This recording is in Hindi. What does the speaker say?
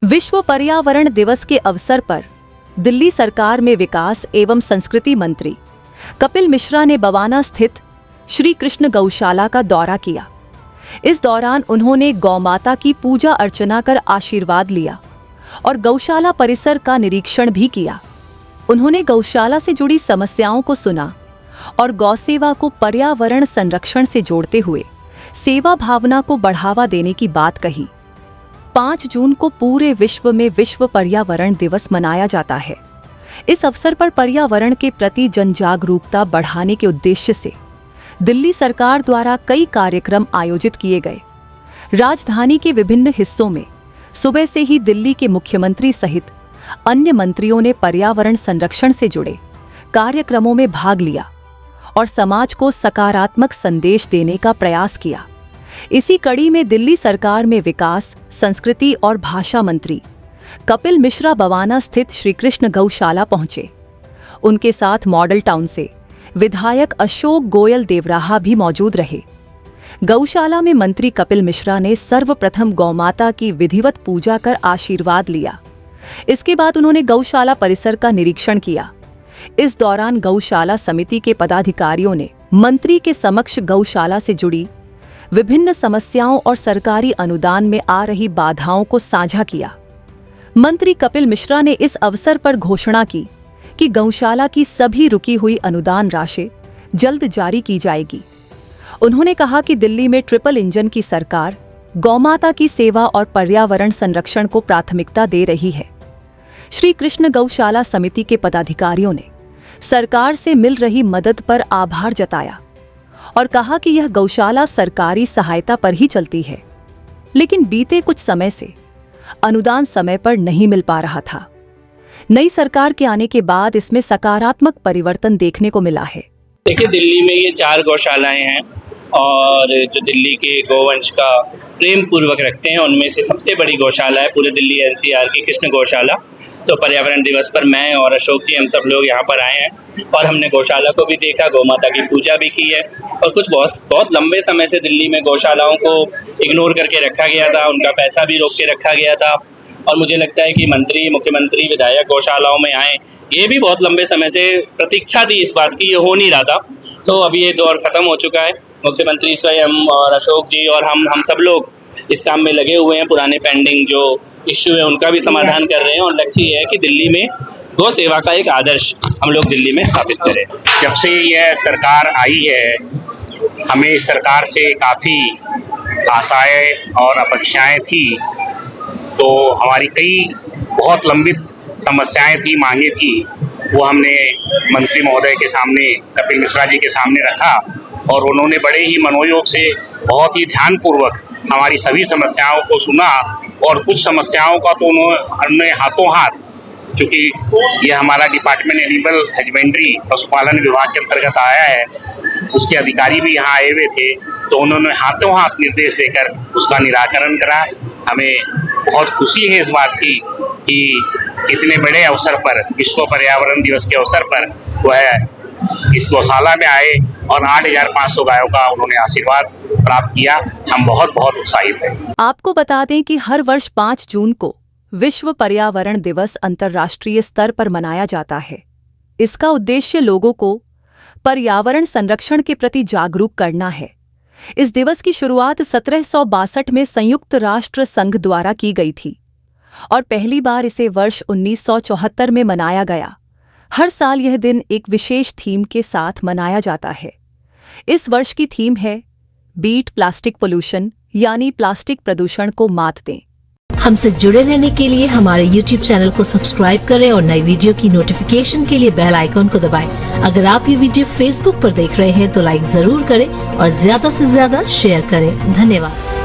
विश्व पर्यावरण दिवस के अवसर पर दिल्ली सरकार में विकास एवं संस्कृति मंत्री कपिल मिश्रा ने बवाना स्थित श्री कृष्ण गौशाला का दौरा किया। इस दौरान उन्होंने गौमाता की पूजा अर्चना कर आशीर्वाद लिया और गौशाला परिसर का निरीक्षण भी किया। उन्होंने गौशाला से जुड़ी समस्याओं को सुना और गौसेवा को पर्यावरण संरक्षण से जोड़ते हुए सेवा भावना को बढ़ावा देने की बात कही। 5 जून को पूरे विश्व में विश्व पर्यावरण दिवस मनाया जाता है। इस अवसर पर पर्यावरण के प्रति जनजागरूकता बढ़ाने के उद्देश्य से दिल्ली सरकार द्वारा कई कार्यक्रम आयोजित किए गए। राजधानी के विभिन्न हिस्सों में सुबह से ही दिल्ली के मुख्यमंत्री सहित अन्य मंत्रियों ने पर्यावरण संरक्षण से जुड़े कार्यक्रमों में भाग लिया और समाज को सकारात्मक संदेश देने का प्रयास किया। इसी कड़ी में दिल्ली सरकार में विकास, संस्कृति और भाषा मंत्री कपिल मिश्रा बवाना स्थित श्री कृष्ण गौशाला पहुंचे। उनके साथ मॉडल टाउन से विधायक अशोक गोयल देवराहा भी मौजूद रहे। गौशाला में मंत्री कपिल मिश्रा ने सर्वप्रथम गौमाता की विधिवत पूजा कर आशीर्वाद लिया। इसके बाद उन्होंने गौशाला परिसर का निरीक्षण किया। इस दौरान गौशाला समिति के पदाधिकारियों ने मंत्री के समक्ष गौशाला से जुड़ी विभिन्न समस्याओं और सरकारी अनुदान में आ रही बाधाओं को साझा किया। मंत्री कपिल मिश्रा ने इस अवसर पर घोषणा की कि गौशाला की सभी रुकी हुई अनुदान राशि जल्द जारी की जाएगी। उन्होंने कहा कि दिल्ली में ट्रिपल इंजन की सरकार गौमाता की सेवा और पर्यावरण संरक्षण को प्राथमिकता दे रही है। श्री कृष्ण गौशाला समिति के पदाधिकारियों ने सरकार से मिल रही मदद पर आभार जताया और कहा कि यह गौशाला सरकारी सहायता पर ही चलती है, लेकिन बीते कुछ समय से अनुदान समय पर नहीं मिल पा रहा था। नई सरकार के आने के बाद इसमें सकारात्मक परिवर्तन देखने को मिला है। देखिए, दिल्ली में ये 4 गौशालाएं हैं और जो दिल्ली के गोवंश का प्रेम पूर्वक रखते हैं, उनमें से सबसे बड़ी गौशाला है पूरे दिल्ली एनसीआर की कृष्ण गौशाला। तो पर्यावरण दिवस पर मैं और अशोक जी हम सब लोग यहाँ पर आए हैं और हमने गौशाला को भी देखा, गौमाता की पूजा भी की है। और कुछ बहुत लंबे समय से दिल्ली में गौशालाओं को इग्नोर करके रखा गया था, उनका पैसा भी रोक के रखा गया था। और मुझे लगता है कि मंत्री, मुख्यमंत्री, विधायक गौशालाओं में आए, ये भी बहुत लंबे समय से प्रतीक्षा थी इस बात की, ये हो नहीं रहा था। तो अभी ये दौर खत्म हो चुका है। मुख्यमंत्री स्वयं और अशोक जी और हम सब लोग इस काम में लगे हुए हैं। पुराने पेंडिंग जो इश्यू है उनका भी समाधान कर रहे हैं और लक्ष्य ये है कि दिल्ली में गौ सेवा का एक आदर्श हम लोग दिल्ली में स्थापित करें। जब से यह सरकार आई है, हमें इस सरकार से काफ़ी आशाएं और अपेक्षाएं थी। तो हमारी कई बहुत लंबित समस्याएं थी, मांगे थी, वो हमने मंत्री महोदय के सामने, कपिल मिश्रा जी के सामने रखा और उन्होंने बड़े ही मनोयोग से बहुत ही ध्यानपूर्वक हमारी सभी समस्याओं को सुना। और कुछ समस्याओं का तो उन्होंने हाथों हाथ, चूँकि ये हमारा डिपार्टमेंट एनिमल हजबेंड्री पशुपालन विभाग के अंतर्गत आया है, उसके अधिकारी भी यहाँ आए हुए थे, तो उन्होंने हाथों हाथ निर्देश देकर उसका निराकरण करा। हमें बहुत खुशी है इस बात की कि इतने बड़े अवसर पर, विश्व पर्यावरण दिवस के अवसर पर वह इस गौशाला में आए और 8,500 गायों का उन्होंने आशीर्वाद प्राप्त किया। हम बहुत बहुत उत्साहित हैं। आपको बता दें कि हर वर्ष 5 जून को विश्व पर्यावरण दिवस अंतर्राष्ट्रीय स्तर पर मनाया जाता है। इसका उद्देश्य लोगों को पर्यावरण संरक्षण के प्रति जागरूक करना है। इस दिवस की शुरुआत 1762 में संयुक्त राष्ट्र संघ द्वारा की गई थी और पहली बार इसे वर्ष 1974 में मनाया गया। हर साल यह दिन एक विशेष थीम के साथ मनाया जाता है। इस वर्ष की थीम है बीट प्लास्टिक पोल्यूशन, यानी प्लास्टिक प्रदूषण को मात दें। हमसे जुड़े रहने के लिए हमारे YouTube चैनल को सब्सक्राइब करें और नई वीडियो की नोटिफिकेशन के लिए बेल आइकॉन को दबाएं। अगर आप ये वीडियो Facebook पर देख रहे हैं तो लाइक जरूर करें और ज्यादा से ज्यादा शेयर करें। धन्यवाद।